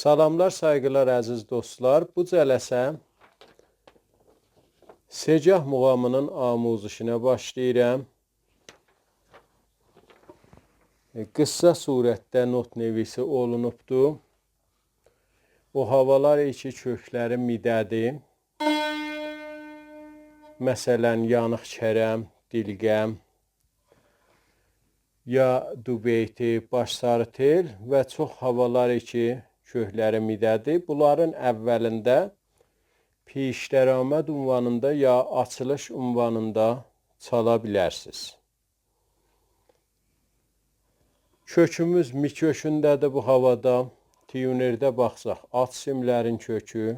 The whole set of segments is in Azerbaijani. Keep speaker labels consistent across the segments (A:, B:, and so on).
A: Salamlar, saygılar əziz dostlar. Bu cələsə Secah muğamının amuzişinə başlayıram. Qıssa surətdə not nevisi olunubdur. O havalar ki kökləri midədir. Məsələn, yanıq kərəm, dilgəm, ya dubeyti, baş sarı tel və çox havalar ki kökləri midədir. Bunların əvvəlində pişdəraməd ünvanında ya açılış ünvanında çala bilərsiniz. Kökümüz mi kökündədir bu havada. Tiyunerdə baxsaq, alt simlərin kökü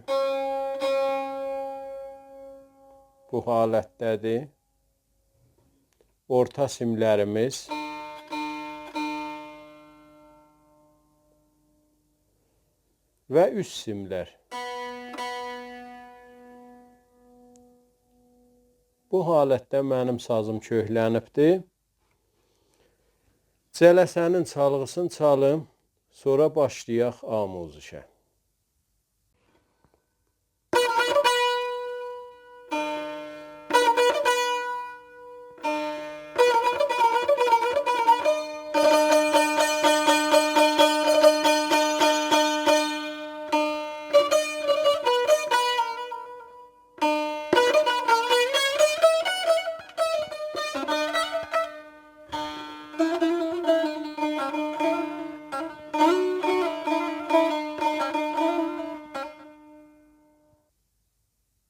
A: bu halətdədir. Orta simlərimiz və üst simlər. Bu halətdə mənim sazım köklənibdir. Cələsənin çalğısını çalım, sonra başlayaq amuzişə.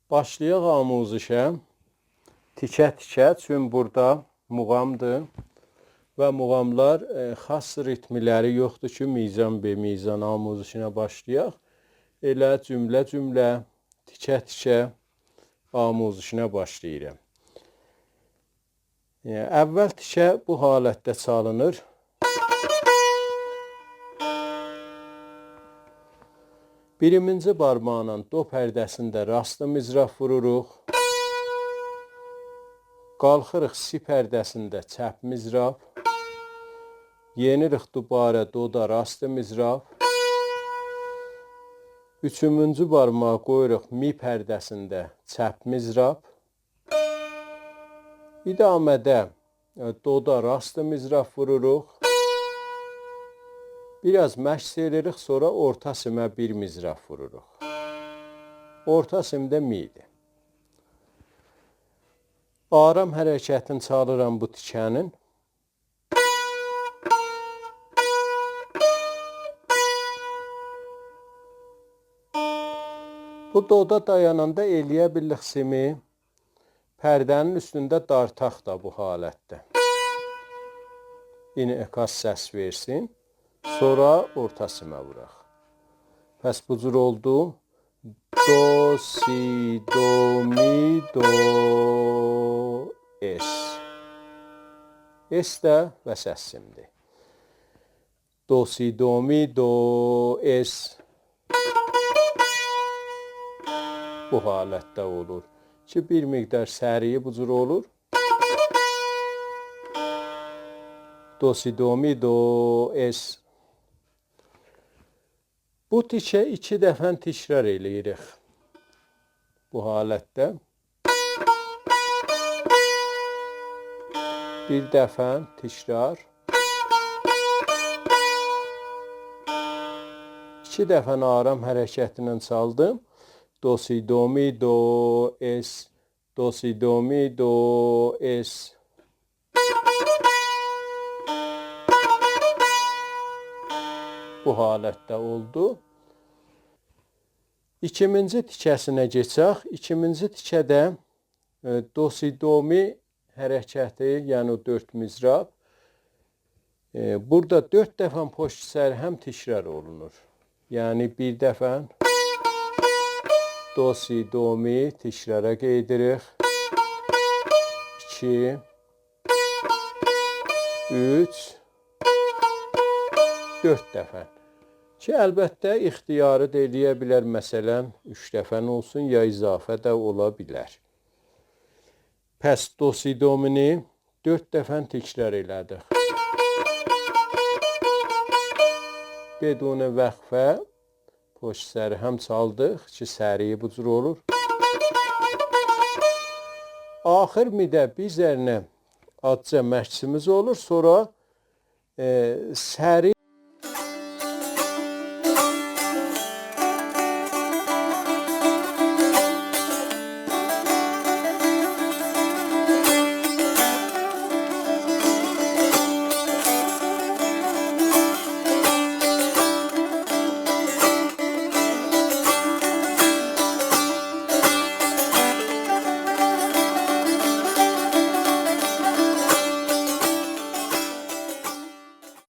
A: Başlayaq amuzişə. Tikə-tikə, çünki burada muğamdır və muğamlar xas ritmiləri yoxdur ki, mizan be mizan amuzişinə başlayaq. Elə cümlə-cümlə, tikə-tikə amuzişinə başlayıram. Əvvəl tikə bu halətdə çalınır. Birinci barmağla do pərdəsində rastı mizraf vururuq. Qalxırıq si pərdəsində çəp mizraf. Yenirik dubarə doda rastı mizraf. Üçüncü barmağı qoyuruq mi pərdəsində çəp mizraf. İdamədə doda rastı mizraf vururuq. Biraz məşq edirik, sonra orta simə bir mizraf vururuq. Orta simdə midir. Aram hərəkətini çalıram bu tikənin. Bu doda dayananda eləyə bilirik simi. Pərdənin üstündə dartaq da bu halətdə. İni ekas səs versin. Sonra orta simə vuraq. Pəs bu cür oldu. Do, si, do, mi, do, es. Es də və səs simdir. Do, si, do, mi, do, es. Bu halətdə olur. Ki, bir miqdar səriyi bu cür olur. Do, si, do, mi, do, es. Bu tikə 2 dəfə təkrar eləyirik. Bu halətdə. Bir dəfə təkrar. 2 dəfə aram hərəkətlə çaldım. Do, si, do, mi, do, es. Do, si, do, mi, do, es. Bu halətdə oldu. İkinci tikəsinə keçək. İkinci tikədə do, si, do, mi hərəkəti, yəni 4 mizraf. Burada 4 dəfə poşt həm təkrar olunur. Yəni bir dəfə do, si, do, mi təkrara qeydirik. 2 3 4 dəfə. Ki, əlbəttə, ixtiyarı da eləyə bilər, məsələn, 3 dəfə olsun, ya izafə də ola bilər. Pəs do, si, do, mi-ni 4 dəfə təkrar elədik. Bedun vəqfə Poş səri həm çaldıq ki, səriyi bu cür olur. Axır midə bir zərnə adca məşqçimiz olur. Sonra səri